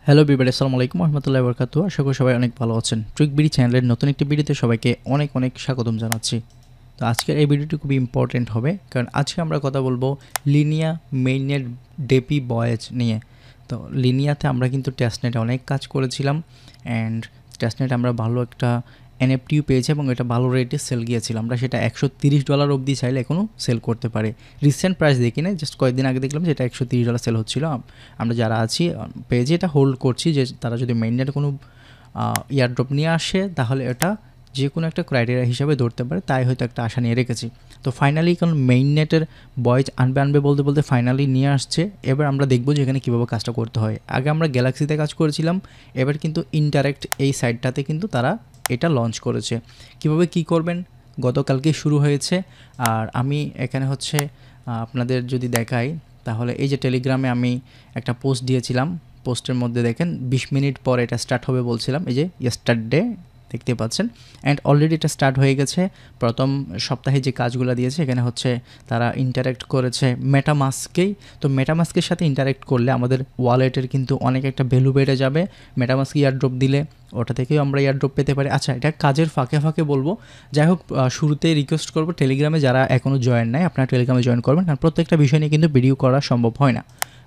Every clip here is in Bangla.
হ্যালো এভরিবডি, আসসালামু আলাইকুম রহমতুল্লাহি ওয়া বারাকাতুহু। আশা করি সবাই অনেক ভালো আছেন। ট্রিক বিডি চ্যানেলের নতুন একটি ভিডিওতে সবাইকে অনেক অনেক স্বাগতম জানাচ্ছি। তো আজকের এই ভিডিওটি খুবই ইম্পর্টেন্ট হবে, কারণ আজকে আমরা কথা বলবো লিনিয়া মেইননেট ডেপি ভয়েজ নিয়ে। তো লিনিয়াতে আমরা কিন্তু টেস্টনেটে অনেক কাজ করেছিলাম অ্যান্ড টেস্টনেটে আমরা ভালো একটা এনএফটিও পেয়েছি এবং এটা ভালো রেটে সেল গিয়েছিল। আমরা সেটা $130 অবধি চাইলে এখনও সেল করতে পারে। রিসেন্ট প্রাইস দেখি না, জাস্ট কয়েকদিন আগে দেখলাম যে এটা $130 সেল হচ্ছিল। আমরা যারা আছি পেজে এটা হোল্ড করছি যে তারা যদি মেইননেটে কোনো এয়ারড্রপ নিয়ে আসে তাহলে এটা যে কোনো একটা ক্রাইটেরিয়া হিসাবে ধরতে পারে, তাই হয়তো একটা আশা নিয়ে রেখেছি। তো ফাইনালি কারণ মেইননেটের ভয়েজ আনবে বলতে বলতে ফাইনালি নিয়ে আসছে। এবার আমরা দেখবো যে এখানে কীভাবে কাজটা করতে হয়। আগে আমরা গ্যালাক্সিতে কাজ করেছিলাম, এবার কিন্তু ইনডাইরেক্ট এই সাইটটাতে কিন্তু তারা এটা লঞ্চ করেছে। কিভাবে কি করবেন গতকালকে শুরু হয়েছে। আর আমি এখানে হচ্ছে আপনাদের যদি দেখাই তাহলে এই যে টেলিগ্রামে আমি একটা পোস্ট দিয়েছিলাম, পোস্টের মধ্যে দেখেন 20 মিনিট পর এটা স্টার্ট হবে বলছিলাম, এই যে ইয়েস্টারডে দেখতে পাচ্ছেন। অ্যান্ড অলরেডি এটা স্টার্ট হয়ে গেছে। প্রথম সপ্তাহে যে কাজগুলো দিয়েছে এখানে হচ্ছে তারা ইন্টারেক্ট করেছে মেটামাস্কেই। তো মেটামাস্কের সাথে ইন্টারেক্ট করলে আমাদের ওয়ালেটের কিন্তু অনেক একটা ভ্যালু বেড়ে যাবে। মেটামাস্ক ইয়ারড্রপ দিলে ওটা থেকেও আমরা ইয়ারড্রপ পেতে পারি। আচ্ছা, এটা কাজের ফাঁকে ফাঁকে বলবো। যাই হোক, শুরুতেই রিকোয়েস্ট করবো টেলিগ্রামে যারা এখনও জয়েন নাই আপনারা টেলিগ্রামে জয়েন করবেন, কারণ প্রত্যেকটা বিষয় নিয়ে কিন্তু ভিডিও করা সম্ভব হয় না।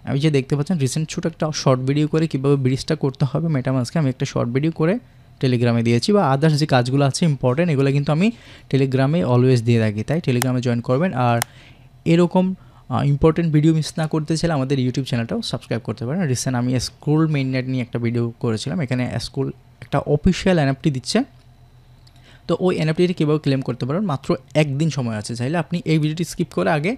আমি যে দেখতে পাচ্ছেন রিসেন্ট ছোটো একটা শর্ট ভিডিও করে কীভাবে ব্রিজটা করতে হবে মেটামাস্কে, আমি একটা শর্ট ভিডিও করে টেলিগ্রামে দিয়েছি। বা আদার্স যে কাজগুলো আছে ইম্পর্টেন্ট, এগুলো কিন্তু আমি টেলিগ্রামে অলওয়েজ দিয়ে থাকি, তাই টেলিগ্রামে জয়েন করবেন। আর এরকম ইম্পর্টেন্ট ভিডিও মিস না করতে চাইলে আমাদের ইউটিউব চ্যানেলটাও সাবস্ক্রাইব করতে পারেন। রিসেন্ট আমি স্কুল মেইননেট নিয়ে একটা ভিডিও করেছিলাম, এখানে স্কুল একটা অফিসিয়াল এনএফটি দিচ্ছে। তো ওই এনএফটিটি কীভাবে ক্লেম করতে পারেন, মাত্র একদিন সময় আছে। চাইলে আপনি এই ভিডিওটি স্কিপ করে আগে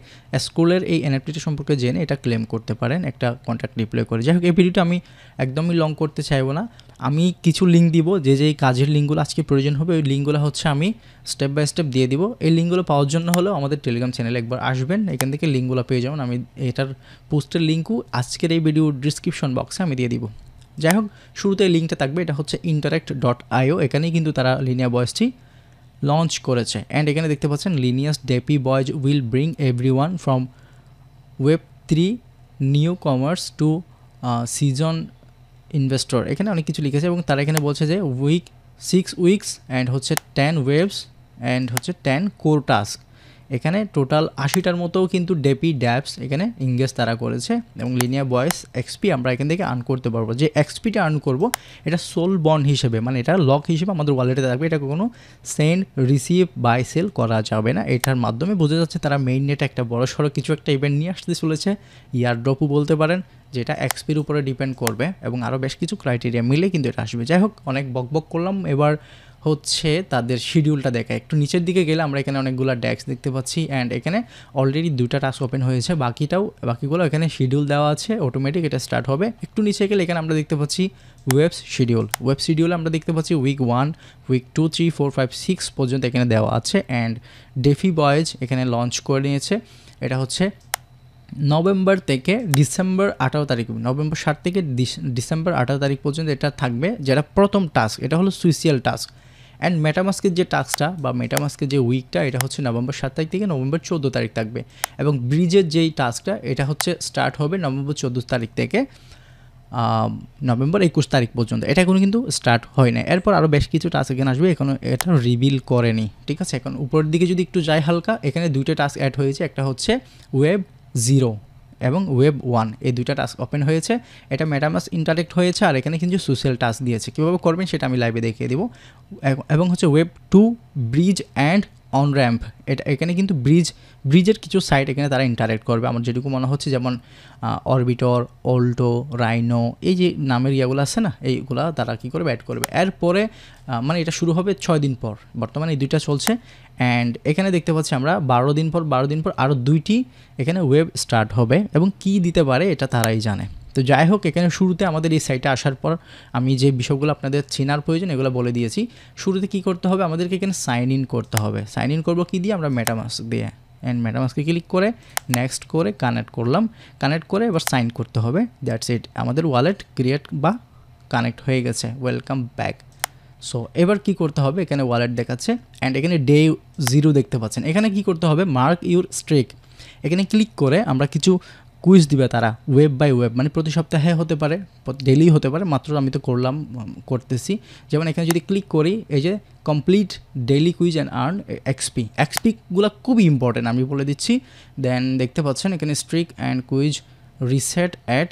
স্কুলের এই এনএফটিটি সম্পর্কে জেনে এটা ক্লেম করতে পারেন একটা কন্ট্যাক্ট রিপ্লাই করে। যাই হোক, এই ভিডিওটা আমি একদমই লং করতে চাইবো না। আমি কিছু লিঙ্ক দিব, যে কাজের লিঙ্কগুলো আজকে প্রয়োজন হবে ওই লিঙ্কগুলো হচ্ছে আমি স্টেপ বাই স্টেপ দিয়ে দিব। এই লিঙ্কগুলো পাওয়ার জন্য হলেও আমাদের টেলিগ্রাম চ্যানেলে একবার আসবেন, এখান থেকে লিঙ্কগুলো পেয়ে যাবেন। আমি এটার পোস্টের লিঙ্কও আজকের এই ভিডিও ডিসক্রিপশন বক্সে আমি দিয়ে দিব। যাই হোক, শুরুতে লিঙ্কটা থাকবে, এটা হচ্ছে interact.io। এখানেই কিন্তু তারা লিনিয়া ভয়েসটি লঞ্চ করেছে। অ্যান্ড এখানে দেখতে পাচ্ছেন Linea's DeFi voyage will bring everyone from Web3 newcomers to season investor. এখানে অনেক কিছু লিখেছে এবং তারা এখানে বলছে যে 6 উইকস অ্যান্ড হচ্ছে 10 ওয়েভস অ্যান্ড হচ্ছে 10 কোর টাস্ক। এখানে টোটাল 80টার মতোও কিন্তু ডেপি ড্যাপস এখানে ইংগেজ তারা করেছে। এবং লিনিয়া ভয়েস এক্সপি আমরা এখান থেকে আর্ন করতে পারবো। যে এক্সপিটা আর্ন করব এটা সোল বন্ড হিসেবে, মানে এটা লক হিসেবে আমাদের ওয়ালেটে থাকবে। এটা কোনো সেন্ড রিসিভ বাই সেল করা যাবে না। এটার মাধ্যমে বোঝা যাচ্ছে তারা মেইন নেটে একটা বড় সড়ো কিছু একটা ইভেন্ট নিয়ে আসতে চলেছে। ইয়ারড্রপও বলতে পারেন, যেটা এক্সপির উপরে ডিপেন্ড করবে এবং আরও বেশ কিছু ক্রাইটেরিয়া মিলে কিন্তু এটা আসবে। যাই হোক, অনেক বকবক করলাম, এবার হচ্ছে তাদের শিডিউলটা দেখা। একটু নিচের দিকে গেলে আমরা এখানে অনেকগুলো ডেস্ক দেখতে পাচ্ছি অ্যান্ড এখানে অলরেডি 2টা টাস্ক ওপেন হয়েছে, বাকিগুলো এখানে শিডিউল দেওয়া আছে অটোমেটিক, এটা স্টার্ট হবে। একটু নিচে গেলে এখানে আমরা দেখতে পাচ্ছি ওয়েব শিডিউলে আমরা দেখতে পাচ্ছি Week-1, Week-2, 3, 4, 5, 6 পর্যন্ত এখানে দেওয়া আছে। অ্যান্ড ডেপি ভয়েজ এখানে লঞ্চ করে নিয়েছে। এটা হচ্ছে নভেম্বর থেকে ডিসেম্বর 18 তারিখ, নভেম্বর 7 থেকে ডিসেম্বর 18 তারিখ পর্যন্ত এটা থাকবে। যেটা প্রথম টাস্ক, এটা হলো সুইসিয়াল টাস্ক। অ্যান্ড মেটামাস্কের যে টাস্কটা বা মেটামাস্কের যে উইকটা, এটা হচ্ছে নভেম্বর 7 তারিখ থেকে নভেম্বর 14 তারিখ থাকবে। এবং ব্রিজের যেই টাস্কটা এটা হচ্ছে স্টার্ট হবে নভেম্বর 14 তারিখ থেকে নভেম্বর 21 তারিখ পর্যন্ত। এটা এখনো কিন্তু স্টার্ট হয় না। এরপর আরও বেশ কিছু টাস্ক এখানে আসবে, এখনও এটা রিভিল করেনি, ঠিক আছে। এখন উপরের দিকে যদি একটু যাই হালকা, এখানে 2টা টাস্ক অ্যাড হয়েছে। একটা হচ্ছে Web-0 এবং Web-1, এই 2টা টাস্ক ওপেন হয়েছে। এটা মেটামাস্ক ইন্টারেক্ট হয়েছে আর এখানে কিন্তু সোশ্যাল টাস্ক দিয়েছে। কীভাবে করবেন সেটা আমি লাইভে দেখিয়ে দিব। এবং হচ্ছে Web-2 bridge and on ramp, এটা এখানে কিন্তু ব্রিজের কিছু সাইট এখানে তারা ইন্টারেক্ট করবে আমার যেটুকু মনে হচ্ছে, যেমন অরবিটর, অল্টো, রাইনো, এই যে নামের ইয়াগুলো আছে না, এইগুলা তারা কী করবে অ্যাড করবে। এরপরে মানে এটা শুরু হবে 6 দিন পর, বর্তমানে এই 2টা চলছে। অ্যান্ড এখানে দেখতে পাচ্ছি আমরা 12 দিন পর আরও 2টি এখানে ওয়েব স্টার্ট হবে এবং কি দিতে পারে এটা তারাই জানে। তো যাই হোক, এখানে শুরুতে আমাদের এই সাইটে আসার পর আমি যে বিষয়গুলো আপনাদের চেনার প্রয়োজন এগুলো বলে দিয়েছি। শুরুতে কি করতে হবে, আমাদেরকে এখানে সাইন ইন করতে হবে। সাইন ইন করবো কী দিয়ে, আমরা মেটামাস্ক দিয়ে। অ্যান্ড মেটামাস্কে ক্লিক করে নেক্সট করে কানেক্ট করলাম। কানেক্ট করে এবার সাইন করতে হবে। দ্যাটস ইট, আমাদের ওয়ালেট ক্রিয়েট বা কানেক্ট হয়ে গেছে। Welcome back. সো এবার কি করতে হবে, এখানে ওয়ালেট দেখাচ্ছে অ্যান্ড এখানে ডে 0 দেখতে পাচ্ছেন। এখানে কি করতে হবে, মার্ক ইউর স্ট্রিক, এখানে ক্লিক করে আমরা কিছু কুইজ দিবে তারা ওয়েব বাই ওয়েব, মানে প্রতি সপ্তাহে হতে পারে, ডেলি হতে পারে, মাত্র আমি তো করতেছি। যেমন এখানে যদি ক্লিক করি, এই যে complete daily quiz and earn এক্সপিগুলো খুবই ইম্পর্টেন্ট, আমি বলে দিচ্ছি। দেন দেখতে পাচ্ছেন এখানে streak and quiz reset at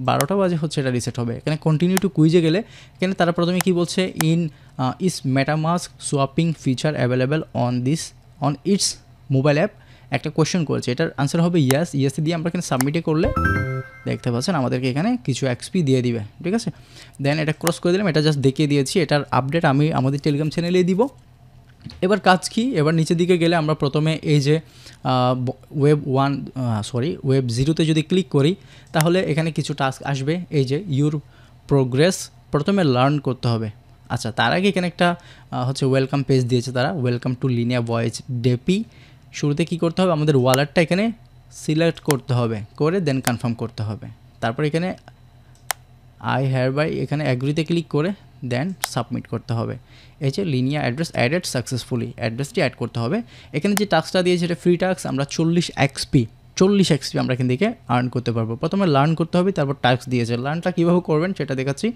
12টা বাজে হচ্ছে এটা রিসেট হবে। এখানে কন্টিনিউ টু কুইজে গেলে এখানে তারা প্রথমে কি বলছে, is MetaMask swapping feature available on it's mobile app, একটা কোয়েশ্চেন করেছে, এটার আনসার হবে ইয়েস দিয়ে আমরা এখানে সাবমিটে করলে দেখতে পাচ্ছেন আমাদেরকে এখানে কিছু এক্সপি দিয়ে দিবে, ঠিক আছে। দেন এটা ক্রস করে দিলাম, এটা জাস্ট দেখিয়ে দিয়েছি, এটার আপডেট আমি আমাদের টেলিগ্রাম চ্যানেলে দিব। এবার কাজ কি, এবার নিচের দিকে গেলে আমরা প্রথমে এই যে ওয়েব 0তে যদি ক্লিক করি তাহলে এখানে কিছু টাস্ক আসবে, এই যে ইউর প্রোগ্রেস, প্রথমে লার্ন করতে হবে। আচ্ছা, তার আগে এখানে একটা হচ্ছে ওয়েলকাম পেজ দিয়েছে তারা, ওয়েলকাম টু লিনিয়া ভয়েজ ডেপি। শুরুতে কি করতে হবে, আমাদের ওয়ালেটটা এখানে সিলেক্ট করতে হবে, করে দেন কনফার্ম করতে হবে। তারপর এখানে আই হেয়ারবাই এখানে অ্যাগ্রিতে ক্লিক করে দেন সাবমিট করতে হবে। এই যে লিনিয়া অ্যাড্রেস অ্যাডেড সাকসেসফুলি, অ্যাড্রেসটি অ্যাড করতে হবে। এখানে যে টাস্কটা দিয়েছে এটা ফ্রি টাস্ক, আমরা 40 এক্সপি আমরা এখান থেকে আর্ন করতে পারবো। প্রথমে লার্ন করতে হবে, তারপর টাস্ক দিয়েছে। লার্নটা কীভাবে করবেন সেটা দেখাচ্ছি,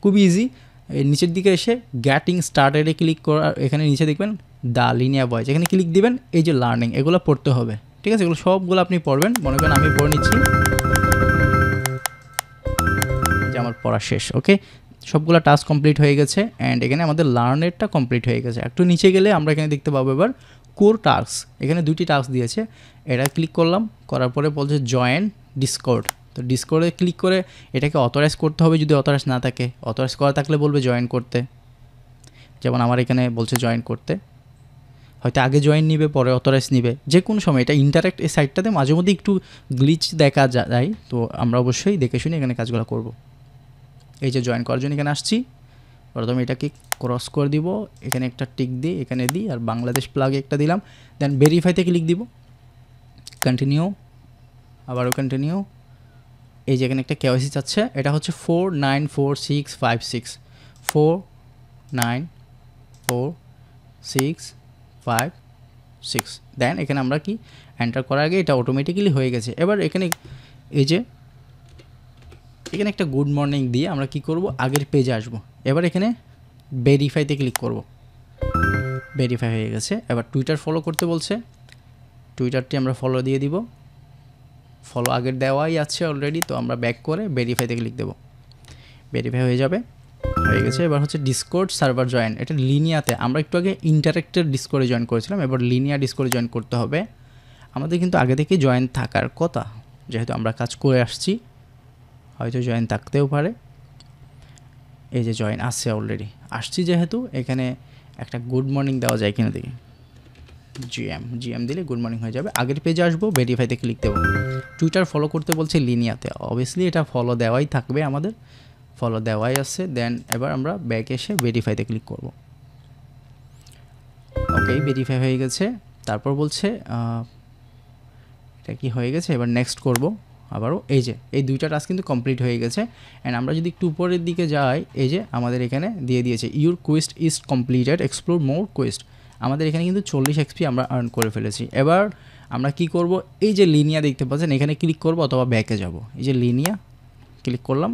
খুবই ইজি। নিচের দিকে এসে গেটিং স্টার্টেডে ক্লিক করা, এখানে নিচে দেখবেন দ্য লিনিয়া ভয়েজ, এখানে ক্লিক দিবেন। এই যে লার্নিং, এগুলো পড়তে হবে, ঠিক আছে, এগুলো সবগুলো আপনি পড়বেন। মনে করেন আমি পড়ে নিচ্ছি, যে আমার পড়া শেষ, ওকে, সবগুলো টাস্ক কমপ্লিট হয়ে গেছে। অ্যান্ড এখানে আমাদের লার্নেরটা কমপ্লিট হয়ে গেছে। একটু নিচে গেলে আমরা এখানে দেখতে পাবো এবার কোর টাস্ক, এখানে 2টি টাস্ক দিয়েছে, এটা ক্লিক করলাম, করার পরে বলছে জয়েন ডিসকর্ড। তো ডিসকর্ডে ক্লিক করে এটাকে অথরাইজ করতে হবে, যদি অথরাইজ না থাকে, অথরাইজ করা থাকলে বলবে জয়েন করতে। যেমন আমার এখানে বলছে জয়েন করতে, হয়তো আগে জয়েন নিবে পরে অথরাইজ নিবে, যে কোনো সময়। এটা ইন্টারেক্ট, এই সাইটটাতে মাঝে মধ্যে একটু গ্লিচ দেখা যায়, তো আমরা অবশ্যই দেখে শুনে এখানে কাজগুলো করব। এই যে জয়েন করার জন্য এখানে আসছি, প্রথমে এটাকে ক্রস করে দিব, এখানে একটা টিক দিই, এখানে দিই, আর বাংলাদেশ প্লাগে একটা দিলাম। দেন ভেরিফাইতে ক্লিক দিব, কন্টিনিউ, আবারও কন্টিনিউ। এই যে এখানে একটা কেওয়াইসি চাচ্ছে, এটা হচ্ছে 494656 494656। দেন এখানে আমরা কি এন্টার করার আগে এটা অটোমেটিক্যালি হয়ে গেছে। এবার এখানে এই যে এখানে একটা গুড মর্নিং দিয়ে আমরা কি করব, আগের পেজে আসব। এবার এখানে ভেরিফাইতে ক্লিক করব, ভেরিফাই হয়ে গেছে। এবার টুইটার ফলো করতে বলছে, টুইটারটি আমরা ফলো দিয়ে দিব, ফলো আগের দেওয়াই আছে অলরেডি, তো আমরা ব্যাক করে ভেরিফাইতে ক্লিক দেব, ভেরিফাই হয়ে যাবে, হয়ে গেছে। এবার হচ্ছে ডিসকর্ড সার্ভার জয়েন, এটা লিনিয়াতে, আমরা একটু আগে ইন্টারেক্টেড ডিসকর্ডে জয়েন করেছিলাম, এবার লিনিয়া ডিসকর্ডে জয়েন করতে হবে। আমাদের কিন্তু আগে থেকে জয়েন থাকার কথা, যেহেতু আমরা কাজ করে আসছি, হয়তো জয়েন থাকতেও পারে। এই যে জয়েন আসছে অলরেডি, আসছি যেহেতু, এখানে একটা গুড মর্নিং দেওয়া যায় কিনা দেখি, জিএম দিলে গুড মর্নিং হয়ে যাবে। আগের পেজে আসবো, ভেরিফাইতে ক্লিক দেবো। টুইটার ফলো করতে বলছে লিনিয়াতে, অবভিয়াসলি এটা ফলো দেওয়াই থাকবে, আমাদের ফলো দেওয়াই আছে। দেন এবার আমরা ব্যাক এসে ভেরিফাইতে ক্লিক করব, ওকে, ভেরিফাই হয়ে গেছে। তারপর বলছে এটা কি হয়ে গেছে, এবার নেক্সট করব আবারও। এই যে এই 2টা টাস্ক কিন্তু কমপ্লিট হয়ে গেছে। অ্যান্ড আমরা যদি একটু উপরের দিকে যাই, এই যে আমাদের এখানে দিয়ে দিয়েছে your Quest is completed, explore more Quest. আমাদের এখানে কিন্তু 40 এক্সপি আমরা আর্ন করে ফেলেছি। এবার আমরা কি করব, এই যে লিনিয়া দেখতে পাচ্ছেন, এখানে ক্লিক করব অথবা ব্যাকে যাব। এই যে লিনিয়া ক্লিক করলাম,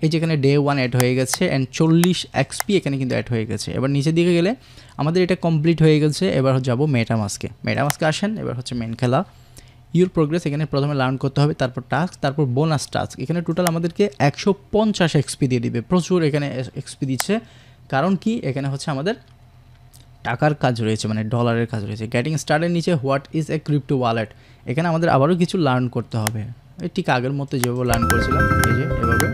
এই যে এখানে ডে 1 অ্যাড হয়ে গেছে, অ্যান্ড 40 এক্সপি এখানে কিন্তু অ্যাড হয়ে গেছে। এবার নিচের দিকে গেলে আমাদের এটা কমপ্লিট হয়ে গেছে। এবার যাব মেটামাস্কে আসেন। এবার হচ্ছে মেন খেলা, ইউর প্রোগ্রেস, এখানে প্রথমে লার্ন করতে হবে, তারপর টাস্ক, তারপর বোনাস টাস্ক। এখানে টোটাল আমাদেরকে 150 এক্সপি দিয়ে দিবে, প্রচুর এখানে এক্সপি দিচ্ছে। কারণ কি, এখানে হচ্ছে আমাদের টাকার কাজ রয়েছে, মানে ডলারের কাজ রয়েছে। গেটিং স্টার্টের নিচে what is a crypto wallet, এখানে আমাদের আবারও কিছু লার্ন করতে হবে, এই ঠিক আগের মতো যেভাবে লার্ন করেছিলাম। এই যে এভাবে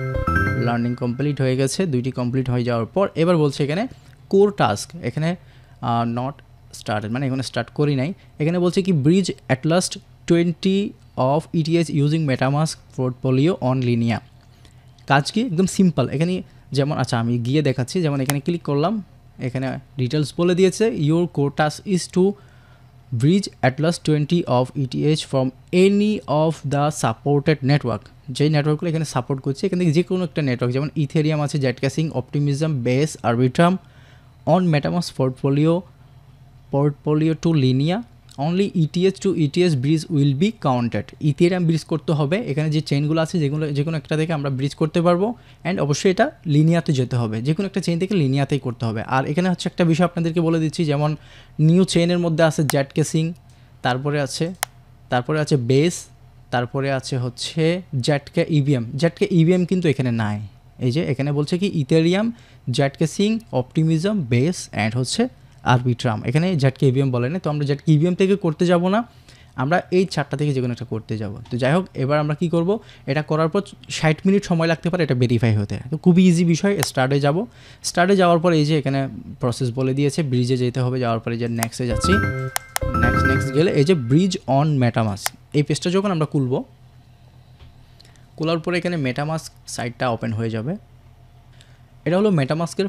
লার্নিং কমপ্লিট হয়ে গেছে, 2টি কমপ্লিট হয়ে যাওয়ার পর এবার বলছে এখানে কোর টাস্ক, এখানে নট স্টার্টেড, মানে এখানে স্টার্ট করি নাই। এখানে বলছে কি bridge at last 20 of ETH using MetaMask portfolio on Linea. কাজ কি, একদম সিম্পল। এখানে যেমন, আচ্ছা আমি গিয়ে দেখাচ্ছি, যেমন এখানে ক্লিক করলাম, এখানে ডিটেলস বলে দিয়েছে, your core task is two bridge at last 20 of ETS from any of the supported network. যেই নেটওয়ার্কগুলো এখানে সাপোর্ট করছে, এখান থেকে যে কোনো একটা নেটওয়ার্ক, যেমন ইথেরিয়াম আছে, zkSync, Optimism, Base, Arbitrum on MetaMask portfolio to Linea only ETH to ETH bridge will be counted. Ethereum bridge করতে হবে, এখানে যে চেইনগুলো আছে যে কোনো একটা থেকে আমরা ব্রিজ করতে পারবো। অ্যান্ড অবশ্যই এটা লিনিয়াতে যেতে হবে, যে কোনো একটা চেইন থেকে লিনিয়াতেই করতে হবে। আর এখানে হচ্ছে একটা বিষয় আপনাদেরকে বলে দিচ্ছি, যেমন নিউ চেইনের মধ্যে আছে জেট কেসিং, তারপরে আছে বেস, তারপরে আছে হচ্ছে জেটকে ইভিএম। জেটকে ইভিএম কিন্তু এখানে নাই, এই যে এখানে বলছে কি Ethereum, jet casing, optimism, base and হচ্ছে আরবিট্রাম। এখানে জেটকে ইভিএম বলে না, তো আমরা জেটকে ইভিএম থেকে করতে যাব না, আমরা এই 4টা থেকে যে কোনো একটা করতে যাব। তো যাই হোক, এবার আমরা কি করব, এটা করার পর 60 মিনিট সময় লাগতে পারে এটা ভেরিফাই হতে। তো খুবই ইজি বিষয়। স্টার্টে যাব, স্টার্টে যাওয়ার পর এই যে এখানে প্রসেস বলে দিয়েছে, ব্রিজে যেতে হবে, যাওয়ার পরে যে নেক্সটে যাচ্ছি, নেক্সট গেলে এই যে ব্রিজ অন মেটামাস্ক, এই পেজটা যখন আমরা খুলব, খোলার পরে এখানে মেটামাস্ক সাইটটা ওপেন হয়ে যাবে। এটা হলো মেটামাস্কের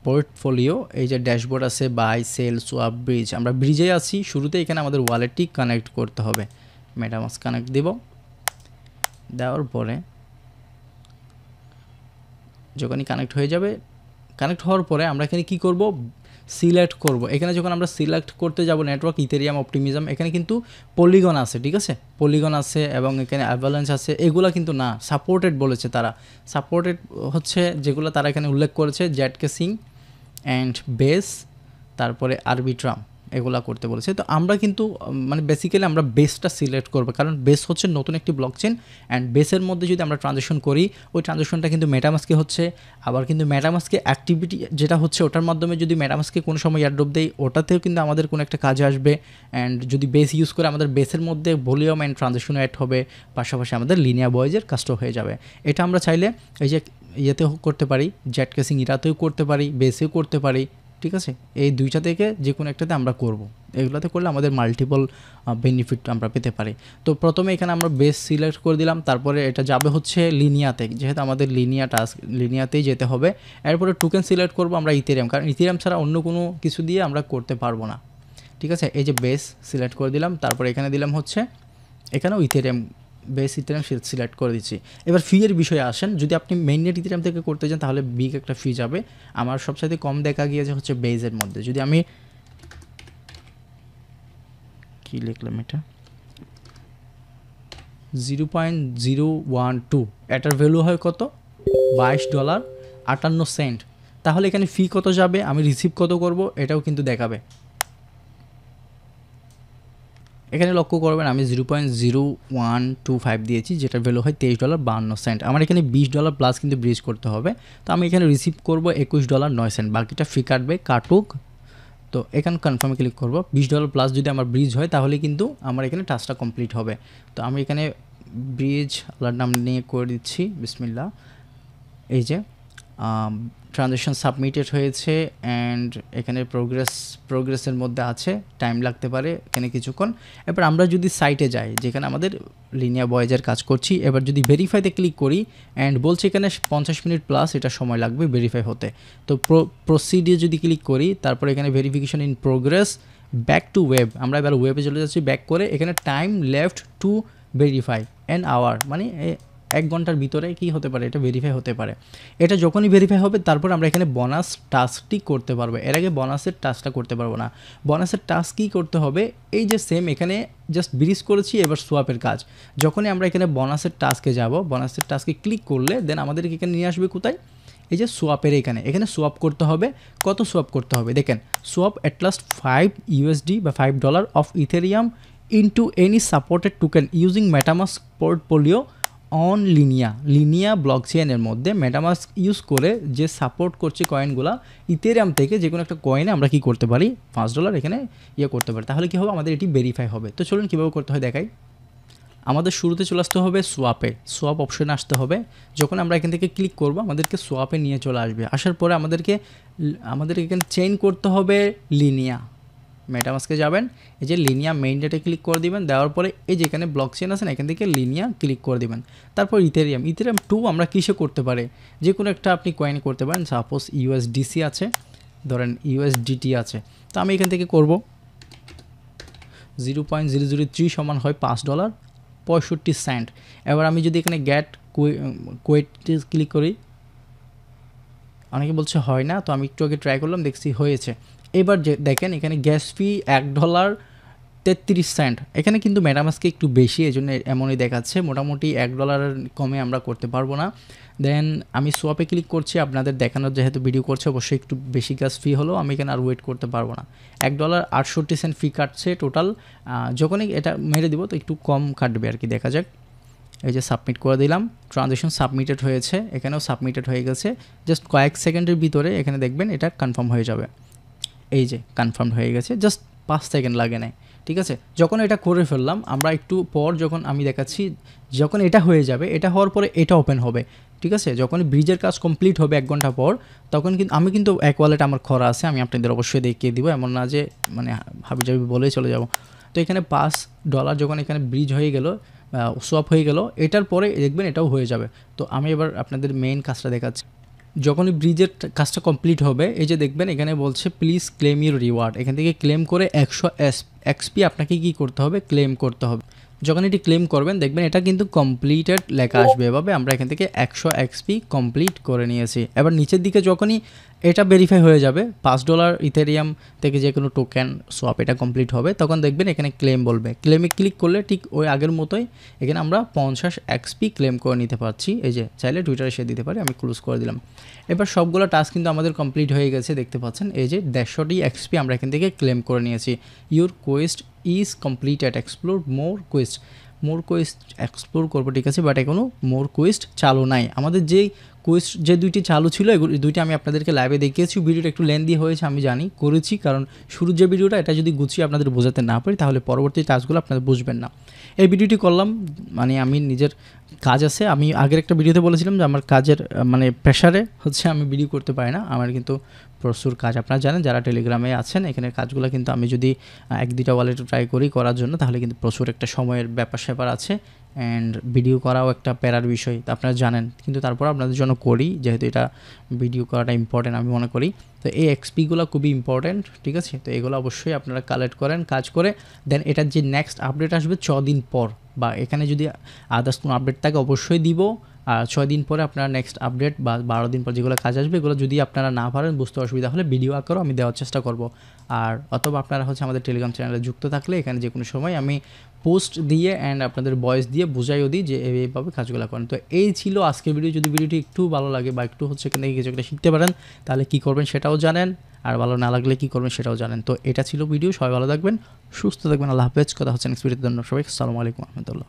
পোর্টফোলিও। এই যে ড্যাশবোর্ড আছে, বাই, সেল, সোয়াপ, ব্রিজ। আমরা ব্রিজে আছি, শুরুতে এখানে আমাদের ওয়ালেটটি কানেক্ট করতে হবে। মেটামাস্ক কানেক্ট দেব, দেওয়ার পরে যখনই কানেক্ট হয়ে যাবে, কানেক্ট হওয়ার পরে আমরা এখানে কি করব, সিলেক্ট করব। এখানে যখন আমরা সিলেক্ট করতে যাব নেটওয়ার্ক, ইথেরিয়াম, অপটিমিজম, এখানে কিন্তু পলিগন আছে, ঠিক আছে, পলিগন আছে এবং এখানে অ্যাভালান্স আছে, এগুলো কিন্তু না, সাপোর্টেড বলেছে তারা। সাপোর্টেড হচ্ছে যেগুলো তারা এখানে উল্লেখ করেছে, জেট কেসিং অ্যান্ড বেস, তারপরে আরবিট্রাম, এগুলা করতে বলেছে। তো আমরা কিন্তু মানে বেসিক্যালি আমরা বেসটা সিলেক্ট করবো, কারণ বেস হচ্ছে নতুন একটি ব্লকচেন। অ্যান্ড বেসের মধ্যে যদি আমরা ট্রানজ্যাকশন করি, ওই ট্রানজ্যাকশনটা কিন্তু মেটামাস্কে হচ্ছে। আবার কিন্তু মেটামাস্কে অ্যাক্টিভিটি যেটা হচ্ছে, ওটার মাধ্যমে যদি মেটামাস্কে কোনো সময় এয়ারড্রপ দেই, ওটাতেও কিন্তু আমাদের কোনো একটা কাজে আসবে। অ্যান্ড যদি বেস ইউজ করে, আমাদের বেসের মধ্যে ভলিউম অ্যান্ড ট্রানজ্যাকশন অ্যাড হবে, পাশাপাশি আমাদের লিনিয়া ভয়েজের কাজটাও হয়ে যাবে। এটা আমরা চাইলে এই যে ইয়েতেও করতে পারি, জেট কেসিং ইরাতেও করতে পারি, বেসেও করতে পারি, ঠিক আছে। এই দুইটা থেকে যে কোনো একটাতে আমরা করব। এগুলোতে করলে আমাদের মাল্টিপল বেনিফিট আমরা পেতে পারি। তো প্রথমে এখানে আমরা বেস সিলেক্ট করে দিলাম, তারপরে এটা যাবে হচ্ছে লিনিয়াতে, যেহেতু আমাদের লিনিয়াতেই যেতে হবে। এরপরে টোকেন সিলেক্ট করব আমরা ইথেরিয়াম, কারণ ইথেরিয়াম ছাড়া অন্য কোনো কিছু দিয়ে আমরা করতে পারবো না, ঠিক আছে। এই যে বেস সিলেক্ট করে দিলাম, তারপরে এখানে দিলাম হচ্ছে, এখানেও ইথেরিয়াম, বেস ইথেরিয়াম সিলেক্ট করে দিচ্ছি। এবার ফি এর বিষয়ে আসেন, যদি আপনি মেইননেট ইথেরিয়াম থেকে করতে চান তাহলে বিগ একটা ফি যাবে। আমার সবসাথে কম দেখা গিয়েছে হচ্ছে বেজের মধ্যে। যদি আমি কি লিখলাম, এটা 0.012, এটার ভ্যালু হয় কত, $22.58। তাহলে এখানে ফি কত যাবে, আমি রিসিভ কত করব, এটাও কিন্তু দেখাবে। এখানে লক্ষ্য করবেন আমি 0.0125 দিয়েছি, যেটার ভ্যালু হয় $23.52। আমার এখানে $20 প্লাস কিন্তু ব্রিজ করতে হবে। তো আমি এখানে রিসিভ করব $21.09, বাকিটা ফি কাটবে, কাটুক। তো এখানে কনফার্মে ক্লিক করব। $20 প্লাস যদি আমার ব্রিজ হয় তাহলে কিন্তু আমার এখানে টাস্কটা কমপ্লিট হবে। তো আমি এখানে ব্রিজ আল্লাহর নাম নিয়ে করে দিচ্ছি, বিসমিল্লাহ। এই যে ট্রানজ্যাকশন সাবমিটেড হয়েছে অ্যান্ড এখানে প্রোগ্রেসের মধ্যে আছে, টাইম লাগতে পারে এখানে কিছুক্ষণ। এবার আমরা যদি সাইটে যাই, যেখানে আমাদের লিনিয়া ভয়েজের কাজ করছি, এবার যদি ভেরিফাইতে ক্লিক করি, অ্যান্ড বলছে এখানে 50 মিনিট প্লাস এটা সময় লাগবে ভেরিফাই হতে। তো প্রসিডিও যদি ক্লিক করি, তারপরে এখানে verification in progress, back to web, আমরা এবার ওয়েবে চলে যাচ্ছি, ব্যাক করে এখানে time left to verify an hour, মানে 1 ঘন্টার ভিতরে কি হতে পারে, এটা ভেরিফাই হতে পারে। এটা যখনই ভেরিফাই হবে তারপর আমরা এখানে বোনাস টাস্কটি করতে পারবো। এর আগে বোনাসের টাস্কটা করতে পারবো না। বোনাসের টাস্ক কী করতে হবে, এই যে সেম এখানে জাস্ট ব্রিজ করেছি, এবার সোয়াপের কাজ। যখনই আমরা এখানে বোনাসের টাস্কে যাব, বোনাসের টাস্কে ক্লিক করলে দেন আমাদেরকে এখানে নিয়ে আসবে কোথায়, এই যে সোয়াপের এখানে সোয়াপ করতে হবে। কত সোয়াপ করতে হবে দেখেন, সোয়াপ অ্যাট লাস্ট $5 বা $5 of Ethereum into any supported token using MetaMask portfolio on Linea ব্লকচেইনের মধ্যে মেটামাস্ক ইউজ করে যে সাপোর্ট করছে কয়েনগুলো, ইথেরিয়াম থেকে যে কোনো একটা কয়েনে আমরা কি করতে পারি, $5 এখানে করতে পারি। তাহলে কি হবে, আমাদের এটি ভেরিফাই হবে। তো চলুন কীভাবে করতে হয় দেখাই। আমাদের শুরুতে চলে আসতে হবে সোয়াপে, সোয়াপ অপশনে আসতে হবে। যখন আমরা এখান থেকে ক্লিক করব, আমাদেরকে সোয়াপে নিয়ে চলে আসবে। আসার পরে আমাদেরকে এখানে চেইন করতে হবে লিনিয়া। মেটামাস্কে যাবেন, এই যে লিনিয়া মেইন ডেটে ক্লিক করে দিবেন, দেওয়ার পরে এই যে এখানে ব্লক চেইন আছে না, এখান থেকে লিনিয়া ক্লিক করে দিবেন। তারপর ইথেরিয়াম 2 আমরা কিসে করতে পারি, যে কোনো একটা আপনি কয়েন করতে পারেন। সাপোজ ইউএসডিসি আছে, ধরেন ইউএসডিটি আছে, তো আমি এখান থেকে করব। 0.003 সমান হয় $5.65। এবার আমি যদি এখানে গেট কোয়েট ক্লিক করি, অনেকে বলছে হয় না, তো আমি একটু আগে ট্রাই করলাম, দেখছি হয়েছে। এবার যে দেখেন এখানে গ্যাস ফি $1 33 সেন্ট। এখানে কিন্তু মেটামাস্কে একটু বেশি, এই জন্য এমনই দেখাচ্ছে। মোটামুটি $1 কমে আমরা করতে পারবো না। দেন আমি সোয়াপে ক্লিক করছি, আপনাদের দেখানোর যেহেতু ভিডিও করছে অবশ্যই একটু বেশি গ্যাস ফি হলো, আমি এখানে আর ওয়েট করতে পারবো না। $1.68 ফি কাটছে টোটাল। যখনই এটা মেরে দিব তো একটু কম কাটবে আর কি, দেখা যাক। এই যে সাবমিট করে দিলাম, ট্রানজ্যাকশন সাবমিটেড হয়েছে, এখানেও সাবমিটেড হয়ে গেছে। জাস্ট কয়েক সেকেন্ডের ভিতরে এখানে দেখবেন এটা কনফার্ম হয়ে যাবে। এই যে কনফার্ম হয়ে গেছে, জাস্ট 5 সেকেন্ড লাগে নাই, ঠিক আছে। যখন এটা করে ফেললাম আমরা একটু পর, যখন আমি দেখাচ্ছি, যখন এটা হয়ে যাবে, এটা হওয়ার পরে এটা ওপেন হবে, ঠিক আছে। যখন ব্রিজের কাজ কমপ্লিট হবে 1 ঘন্টা পর, তখন কিন্তু আমি কিন্তু এক ওয়ালেট আমার খরা আছে, আমি আপনাদের অবশ্যই দেখিয়ে দিব, এমন না যে মানে হাবিজাবি বলেই চলে যাব। তো এখানে $5 যখন এখানে ব্রিজ হয়ে গেল, সোয়াপ হয়ে গেল, এটার পরে দেখবেন এটাও হয়ে যাবে। তো আমি এবার আপনাদের মেইন কাজটা দেখাচ্ছি। যখনই ব্রিজের কাজটা কমপ্লিট হবে, এই যে দেখবেন এখানে বলছে প্লিজ ক্লেম ইউর রিওয়ার্ড। এখান থেকে ক্লেম করে 100 এক্সপি আপনাকে কী করতে হবে, ক্লেম করতে হবে। যখন এটি ক্লেম করবেন দেখবেন এটা কিন্তু কমপ্লিটেড লেখা আসবে এভাবে। আমরা এখান থেকে 100 এক্সপি কমপ্লিট করে নিয়েছি। এবার নিচের দিকে যখনই এটা ভেরিফাই হয়ে যাবে, $5 ইথেরিয়াম থেকে যে কোনো টোকেন সোয়াপ এটা কমপ্লিট হবে, তখন দেখবেন এখানে ক্লেম বলবে। ক্লেমে ক্লিক করলে ঠিক ওই আগের মতোই এখানে আমরা 50 এক্সপি ক্লেম করে নিতে পারছি। এই যে চাইলে টুইটারে এসে দিতে পারি, আমি ক্লোজ করে দিলাম। এবার সবগুলো টাস্ক কিন্তু আমাদের কমপ্লিট হয়ে গেছে, দেখতে পাচ্ছেন। এই যে 150 এক্সপি আমরা এখান থেকে ক্লেম করে নিয়েছি। Your Quest is completed, explore more Quest explore করবো, ঠিক আছে, বাট এখনও মোর কোয়েস্ট চালু নাই। আমাদের যে দুইটি চালু ছিল, এগুলো দুইটি আমি আপনাদেরকে লাইভে দেখিয়েছি। ভিডিওটা একটু লেন্দি হয়েছে আমি জানি, করেছি কারণ শুরুর যে ভিডিওটা এটা যদি গুছিয়ে আপনাদের বোঝাতে না পারি তাহলে পরবর্তী টাস্কগুলো আপনারা বুঝবেন না। এই ভিডিওটি করলাম মানে আমি নিজের কাজ আছে, আমি আগের একটা ভিডিওতে বলেছিলাম যে আমার কাজের মানে প্রেশারে হচ্ছে আমি ভিডিও করতে পারি না, আমার কিন্তু প্রচুর কাজ। আপনারা জানেন যারা টেলিগ্রামে আছেন, এখানে কাজগুলো কিন্তু আমি যদি 1-2টা ওয়ালেটে ট্রাই করি করার জন্য, তাহলে কিন্তু প্রচুর একটা সময়ের ব্যাপার আছে, অ্যান্ড ভিডিও করাও একটা প্যারার বিষয়, তা আপনারা জানেন। কিন্তু তারপর আপনাদের জন্য করি, যেহেতু এটা ভিডিও করাটা ইম্পর্টেন্ট আমি মনে করি। তো এই এক্সপিগুলো খুবই ইম্পর্টেন্ট, ঠিক আছে। তো এগুলো অবশ্যই আপনারা কালেক্ট করেন, কাজ করে দেন এটার যে নেক্সট আপডেট আসবে 6 দিন পর, বা এখানে যদি আদার্স কোনো আপডেট থাকে অবশ্যই দিব। আর 6 দিন পরে আপনারা নেক্সট আপডেট বা 12 দিন পর যেগুলো কাজ আসবে, এগুলো যদি আপনারা না পারেন, বুঝতে অসুবিধা হলে ভিডিও আকারও আমি দেওয়ার চেষ্টা করব। আর অথবা আপনারা হচ্ছে আমাদের টেলিগ্রাম চ্যানেলে যুক্ত থাকলে এখানে যে কোনো সময় আমি পোস্ট দিয়ে অ্যান্ড আপনাদের ভয়েস দিয়ে বুঝাইও দিই যে এইভাবে কাজগুলো করেন। তো এই ছিল আজকের ভিডিও। যদি ভিডিওটি একটু ভালো লাগে বা একটু হচ্ছে এখান থেকে কিছু একটা শিখতে পারেন, তাহলে কী করবেন সেটাও জানেন, আর ভালো না লাগলে কী করবেন সেটাও জানেন। তো এটা ছিল ভিডিও, সবাই ভালো থাকবেন, সুস্থ থাকবেন, আল্লাহ হাফেজ। কথা হচ্ছে নেক্সট ভিডিওতে। ধন্যবাদ সবাই, আসসালামু আলাইকুম রহমতুল্লাহ।